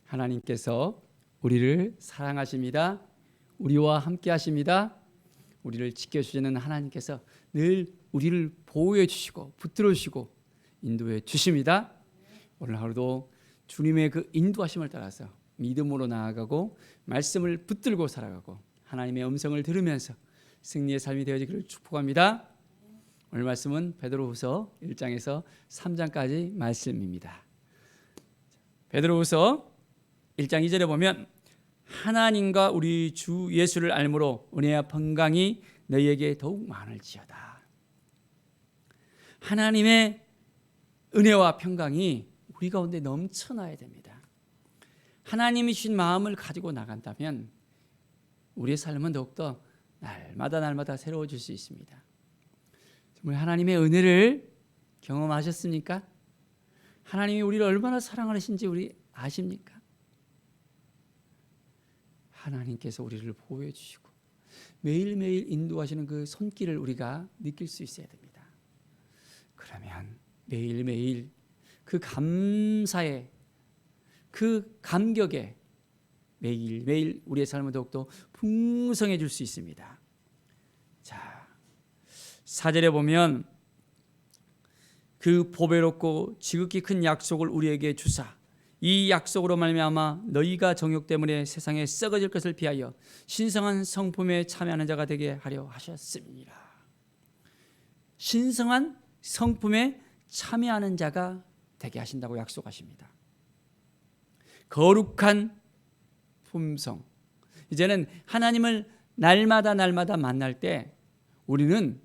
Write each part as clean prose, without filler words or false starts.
하나님께서 우리를 사랑하십니다. 우리와 함께 하십니다. 우리를 지켜주시는 하나님께서 늘 우리를 보호해 주시고 붙들어 주시고 인도해 주십니다. 오늘 하루도 주님의 그 인도하심을 따라서 믿음으로 나아가고 말씀을 붙들고 살아가고 하나님의 음성을 들으면서 승리의 삶이 되어지기를 축복합니다. 오늘 말씀은 베드로후서 1장에서 3장까지 말씀입니다. 베드로후서 1장 2절에 보면 하나님과 우리 주 예수를 알므로 은혜와 평강이 너희에게 더욱 많을지어다. 하나님의 은혜와 평강이 우리 가운데 넘쳐나야 됩니다. 하나님이 주신 마음을 가지고 나간다면 우리의 삶은 더욱더 날마다 새로워질 수 있습니다. 정말 하나님의 은혜를 경험하셨습니까? 하나님이 우리를 얼마나 사랑하시는지 우리 아십니까? 하나님께서 우리를 보호해 주시고 매일매일 인도하시는 그 손길을 우리가 느낄 수 있어야 됩니다. 그러면 매일매일 그 감사에 그 감격에 매일매일 우리의 삶을 더욱더 풍성해질 수 있습니다. 자, 4절에 보면 그 보배롭고 지극히 큰 약속을 우리에게 주사 이 약속으로 말미암아 너희가 정욕 때문에 세상에 썩어질 것을 피하여 신성한 성품에 참여하는 자가 되게 하려 하셨습니다. 신성한 성품에 참여하는 자가 되게 하신다고 약속하십니다. 거룩한 품성. 이제는 하나님을 날마다 만날 때 우리는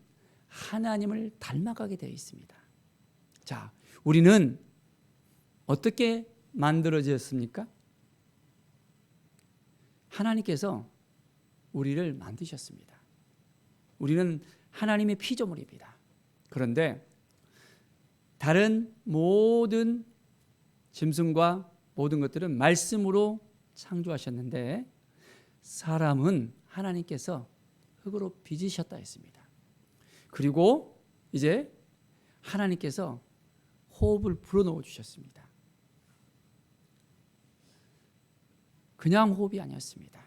하나님을 닮아가게 되어 있습니다. 자, 우리는 어떻게 만들어졌습니까? 하나님께서 우리를 만드셨습니다. 우리는 하나님의 피조물입니다. 그런데 다른 모든 짐승과 모든 것들은 말씀으로 창조하셨는데 사람은 하나님께서 흙으로 빚으셨다 했습니다. 그리고 이제 하나님께서 호흡을 불어넣어 주셨습니다. 그냥 호흡이 아니었습니다.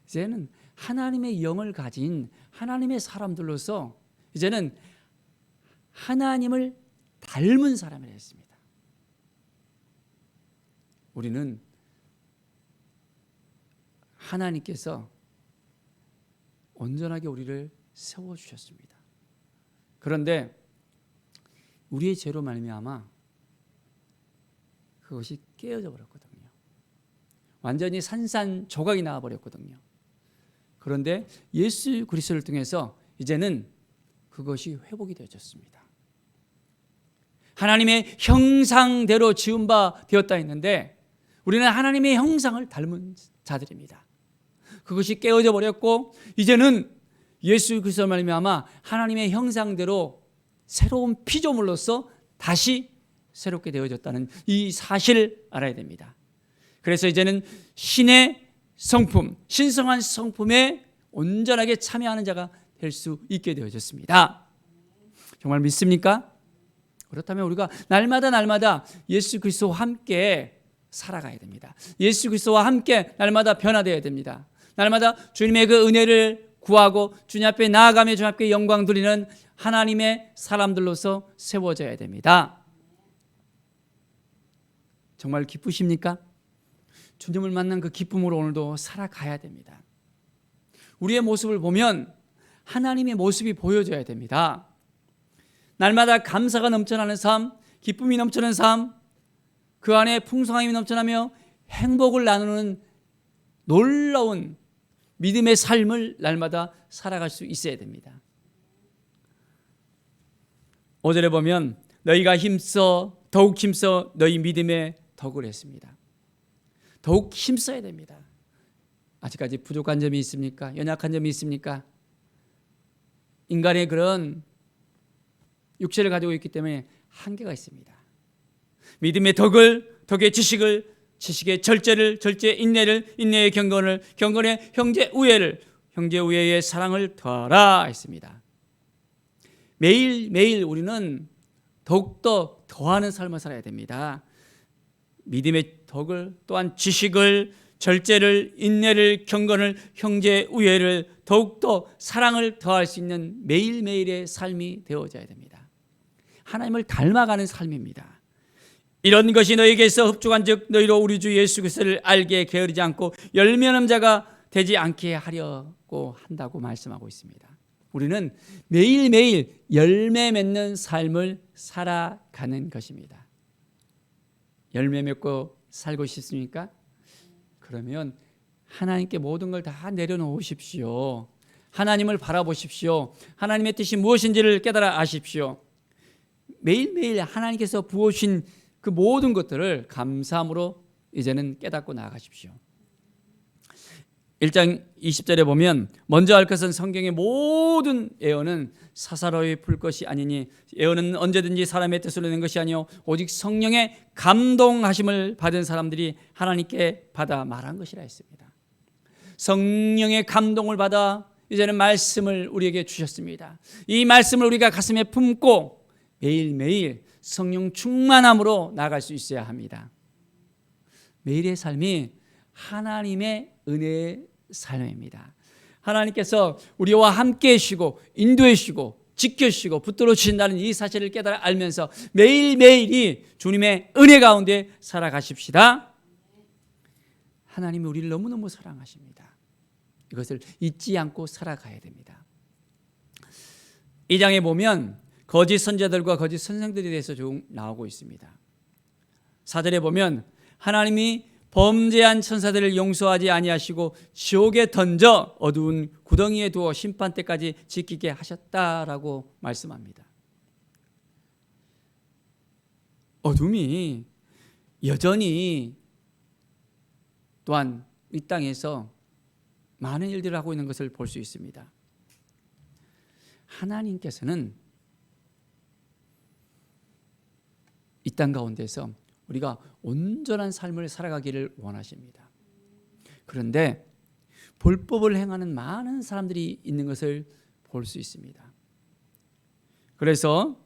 이제는 하나님의 영을 가진 하나님의 사람들로서 이제는 하나님을 닮은 사람이 됐습니다. 우리는 하나님께서 온전하게 우리를 세워주셨습니다. 그런데 우리의 죄로 말미암아 그것이 깨어져 버렸거든요. 완전히 산산조각이 나와버렸거든요. 그런데 예수 그리스도를 통해서 이제는 그것이 회복이 되어졌습니다. 하나님의 형상대로 지은 바 되었다 했는데 우리는 하나님의 형상을 닮은 자들입니다. 그것이 깨어져 버렸고 이제는 예수 그리스도를 말미암아 하나님의 형상대로 새로운 피조물로서 다시 새롭게 되어졌다는 이 사실을 알아야 됩니다. 그래서 이제는 신의 성품, 신성한 성품에 온전하게 참여하는 자가 될 수 있게 되어졌습니다. 정말 믿습니까? 그렇다면 우리가 날마다 예수 그리스도와 함께 살아가야 됩니다. 예수 그리스도와 함께 날마다 변화되어야 됩니다. 날마다 주님의 그 은혜를 구하고 주님 앞에 나아가며 주님 앞에 영광 드리는 하나님의 사람들로서 세워져야 됩니다. 정말 기쁘십니까? 주님을 만난 그 기쁨으로 오늘도 살아가야 됩니다. 우리의 모습을 보면 하나님의 모습이 보여져야 됩니다. 날마다 감사가 넘쳐나는 삶, 기쁨이 넘치는 삶, 그 안에 풍성함이 넘쳐나며 행복을 나누는 놀라운 믿음의 삶을 날마다 살아갈 수 있어야 됩니다. 5절에 보면 너희가 더욱 힘써 너희 믿음에 덕을 했습니다. 더욱 힘써야 됩니다. 아직까지 부족한 점이 있습니까? 연약한 점이 있습니까? 인간의 그런 육체를 가지고 있기 때문에 한계가 있습니다. 믿음의 덕의 지식을, 지식의 절제의 인내를, 인내의 경건을, 경건의 형제 우애의 사랑을 더하라 했습니다. 매일 우리는 더욱더 더하는 삶을 살아야 됩니다. 믿음의 덕을, 또한 지식을, 절제를, 인내를, 경건을, 형제 우애를, 더욱더 사랑을 더할 수 있는 매일매일의 삶이 되어져야 됩니다. 하나님을 닮아가는 삶입니다. 이런 것이 너에게서 흡족한즉 너희로 우리 주 예수 그리스도를 알게 게으르지 않고 열매 없는 자가 되지 않게 하려고 한다고 말씀하고 있습니다. 우리는 매일매일 열매 맺는 삶을 살아가는 것입니다. 열매 맺고 살고 싶습니까? 그러면 하나님께 모든 걸 다 내려놓으십시오. 하나님을 바라보십시오. 하나님의 뜻이 무엇인지를 깨달아 아십시오. 매일매일 하나님께서 부어주신 그 모든 것들을 감사함으로 이제는 깨닫고 나아가십시오. 1장 20절에 보면 먼저 할 것은 성경의 모든 예언은 사사로이 풀 것이 아니니 예언은 언제든지 사람의 뜻으로 낸 것이 아니요 오직 성령의 감동하심을 받은 사람들이 하나님께 받아 말한 것이라 했습니다. 성령의 감동을 받아 이제는 말씀을 우리에게 주셨습니다. 이 말씀을 우리가 가슴에 품고 매일매일 성령 충만함으로 나아갈 수 있어야 합니다. 매일의 삶이 하나님의 은혜의 삶입니다. 하나님께서 우리와 함께 하시고 인도해 주시고 지켜 주시고 붙들어 주신다는 이 사실을 깨달아 알면서 매일매일이 주님의 은혜 가운데 살아가십시다. 하나님이 우리를 너무너무 사랑하십니다. 이것을 잊지 않고 살아가야 됩니다. 이 장에 보면 거짓 선지자들과 거짓 선생들에 대해서 좀 나오고 있습니다. 4절에 보면 하나님이 범죄한 천사들을 용서하지 아니하시고 지옥에 던져 어두운 구덩이에 두어 심판 때까지 지키게 하셨다라고 말씀합니다. 어둠이 여전히 또한 이 땅에서 많은 일들을 하고 있는 것을 볼 수 있습니다. 하나님께서는 이 땅 가운데서 우리가 온전한 삶을 살아가기를 원하십니다. 그런데 불법을 행하는 많은 사람들이 있는 것을 볼 수 있습니다. 그래서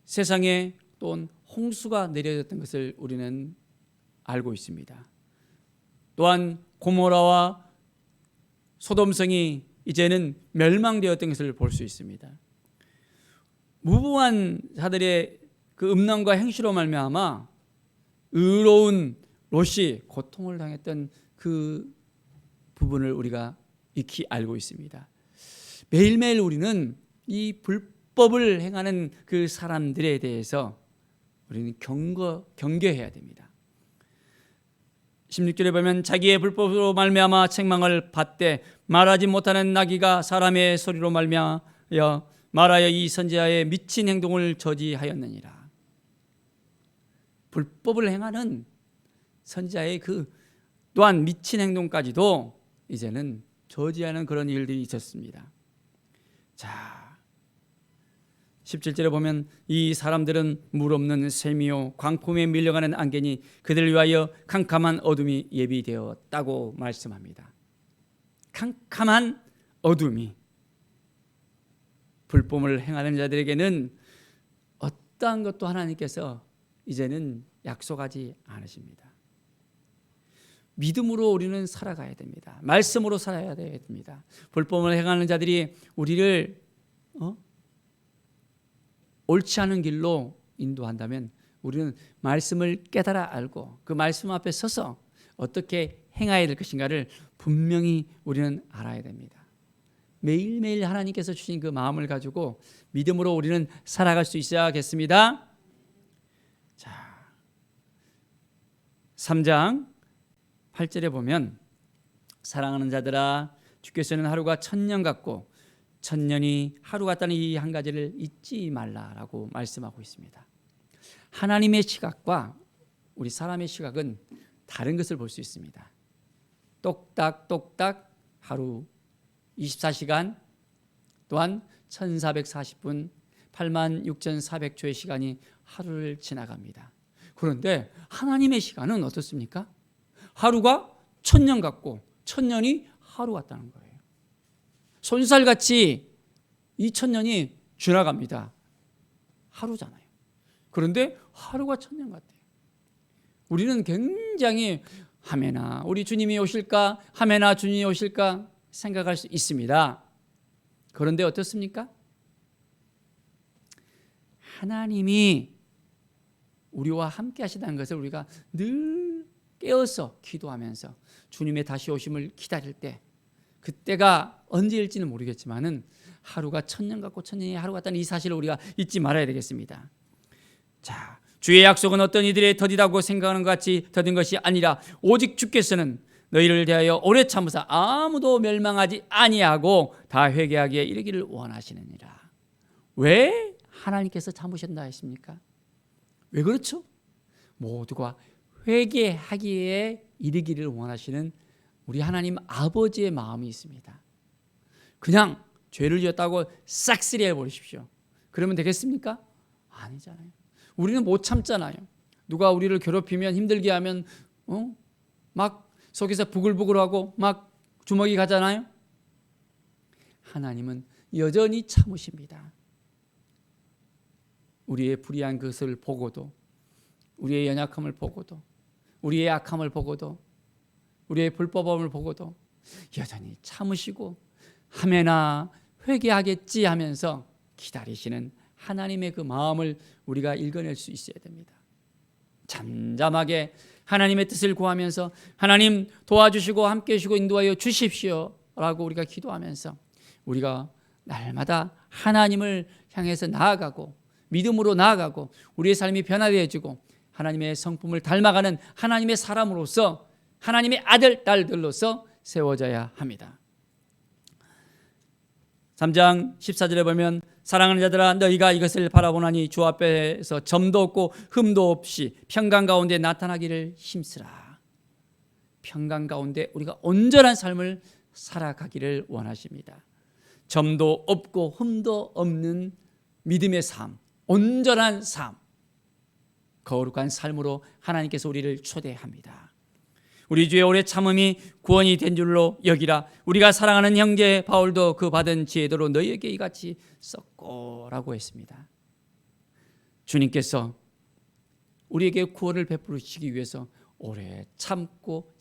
세상에 또 홍수가 내려졌던 것을 우리는 알고 있습니다. 또한 고모라와 소돔성이 이제는 멸망되었던 것을 볼 수 있습니다. 무부한 자들의 그 음란과 행실로 말미암아 의로운 롯이 고통을 당했던 그 부분을 우리가 익히 알고 있습니다. 매일매일 우리는 이 불법을 행하는 그 사람들에 대해서 우리는 경계해야 됩니다. 16절에 보면 자기의 불법으로 말미암아 책망을 받되 말하지 못하는 나귀가 사람의 소리로 말미암아 말하여 이 선지자의 미친 행동을 저지하였느니라. 불법을 행하는 선지자의 그 또한 미친 행동까지도 이제는 저지하는 그런 일들이 있었습니다. 자, 17절에 보면 이 사람들은 물 없는 샘이요 광풍에 밀려가는 안개니 그들을 위하여 캄캄한 어둠이 예비되었다고 말씀합니다. 캄캄한 어둠이 불법을 행하는 자들에게는 어떠한 것도 하나님께서 이제는 약속하지 않으십니다. 믿음으로 우리는 살아가야 됩니다. 말씀으로 살아야 됩니다. 불법을 행하는 자들이 우리를 옳지 않은 길로 인도한다면 우리는 말씀을 깨달아 알고 그 말씀 앞에 서서 어떻게 행해야 될 것인가를 분명히 우리는 알아야 됩니다. 매일매일 하나님께서 주신 그 마음을 가지고 믿음으로 우리는 살아갈 수 있어야겠습니다. 자, 3장 8절에 보면 사랑하는 자들아 주께서는 하루가 1000년 같고 1000년이 하루 같다는 이 한 가지를 잊지 말라라고 말씀하고 있습니다. 하나님의 시각과 우리 사람의 시각은 다른 것을 볼 수 있습니다. 똑딱똑딱 하루 24시간 또한 1440분 86,400초의 시간이 하루를 지나갑니다. 그런데 하나님의 시간은 어떻습니까? 하루가 1000년 같고 1000년이 하루 같다는 거예요. 손살같이 2000년이 지나갑니다. 하루잖아요. 그런데 하루가 1000년 같아요. 우리는 굉장히 하메나 우리 주님이 오실까? 하메나 주님이 오실까? 생각할 수 있습니다. 그런데 어떻습니까? 하나님이 우리와 함께 하시다는 것을 우리가 늘 깨어서 기도하면서 주님의 다시 오심을 기다릴 때, 그때가 언제일지는 모르겠지만은 하루가 천년 같고 천년이 하루 같다는 이 사실을 우리가 잊지 말아야 되겠습니다. 자, 주의 약속은 어떤 이들의 더디다고 생각하는 것 같이 더딘 것이 아니라 오직 주께서는 너희를 대하여 오래 참으사 아무도 멸망하지 아니하고 다 회개하기에 이르기를 원하시느니라. 왜 하나님께서 참으셨나 했습니까? 왜 그렇죠? 모두가 회개하기에 이르기를 원하시는 우리 하나님 아버지의 마음이 있습니다. 그냥 죄를 지었다고 싹쓸이 해버리십시오. 그러면 되겠습니까? 아니잖아요. 우리는 못 참잖아요. 누가 우리를 괴롭히면 힘들게 하면 막 속에서 부글부글하고 막 주먹이 가잖아요. 하나님은 여전히 참으십니다. 우리의 불의한 것을 보고도, 우리의 연약함을 보고도, 우리의 악함을 보고도, 우리의 불법함을 보고도 여전히 참으시고 하메나 회개하겠지 하면서 기다리시는 하나님의 그 마음을 우리가 읽어낼 수 있어야 됩니다. 잠잠하게 하나님의 뜻을 구하면서 하나님 도와주시고 함께 해주시고 인도하여 주십시오 라고 우리가 기도하면서 우리가 날마다 하나님을 향해서 나아가고 믿음으로 나아가고 우리의 삶이 변화되어지고 하나님의 성품을 닮아가는 하나님의 사람으로서, 하나님의 아들, 딸들로서 세워져야 합니다. 3장 14절에 보면 사랑하는 자들아 너희가 이것을 바라보나니 주 앞에서 점도 없고 흠도 없이 평강 가운데 나타나기를 힘쓰라. 평강 가운데 우리가 온전한 삶을 살아가기를 원하십니다. 점도 없고 흠도 없는 믿음의 삶, 온전한 삶, 거룩한 삶으로 하나님께서 우리를 초대합니다. 우리 주의 오래 참음이 구원이 된 줄로 여기라. 우리가 사랑하는 형제 바울도 그 받은 지혜대로 너희에게 이같이 썼고라고 했습니다. 주님께서 우리에게 구원을 베푸시기 위해서 오래 참고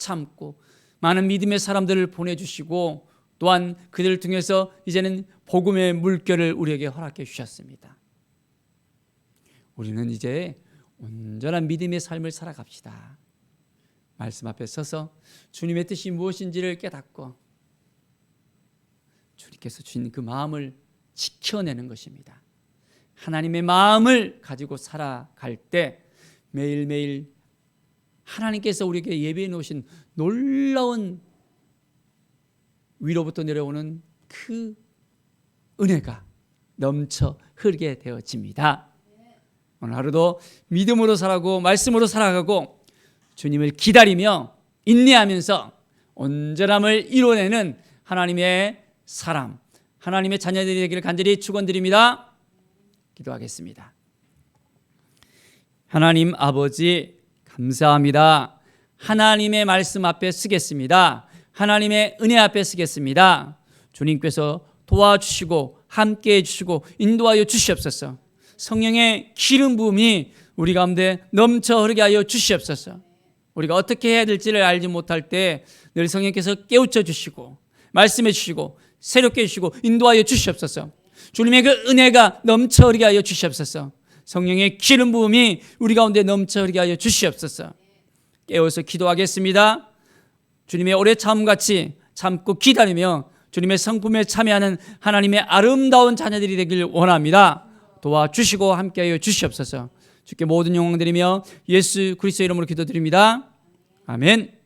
많은 믿음의 사람들을 보내주시고 또한 그들을 통해서 이제는 복음의 물결을 우리에게 허락해 주셨습니다. 우리는 이제 온전한 믿음의 삶을 살아갑시다. 말씀 앞에 서서 주님의 뜻이 무엇인지를 깨닫고 주님께서 주신 그 마음을 지켜내는 것입니다. 하나님의 마음을 가지고 살아갈 때 매일매일 하나님께서 우리에게 예비해 놓으신 놀라운 위로부터 내려오는 그 은혜가 넘쳐 흐르게 되어집니다. 오늘 하루도 믿음으로 살아가고 말씀으로 살아가고 주님을 기다리며 인내하면서 온전함을 이뤄내는 하나님의 사람, 하나님의 자녀들이 되기를 간절히 축원드립니다. 기도하겠습니다. 하나님 아버지 감사합니다. 하나님의 말씀 앞에 서겠습니다. 하나님의 은혜 앞에 서겠습니다. 주님께서 도와주시고 함께해 주시고 인도하여 주시옵소서. 성령의 기름 부음이 우리 가운데 넘쳐 흐르게 하여 주시옵소서. 우리가 어떻게 해야 될지를 알지 못할 때 늘 성령께서 깨우쳐 주시고 말씀해 주시고 새롭게 해주시고 인도하여 주시옵소서. 주님의 그 은혜가 넘쳐 흐르게 하여 주시옵소서. 성령의 기름 부음이 우리 가운데 넘쳐 흐르게 하여 주시옵소서. 깨워서 기도하겠습니다. 주님의 오래 참음같이 참고 기다리며 주님의 성품에 참여하는 하나님의 아름다운 자녀들이 되길 원합니다. 도와주시고 함께하여 주시옵소서. 주께 모든 영광 드리며 예수 그리스도의 이름으로 기도드립니다. 아멘.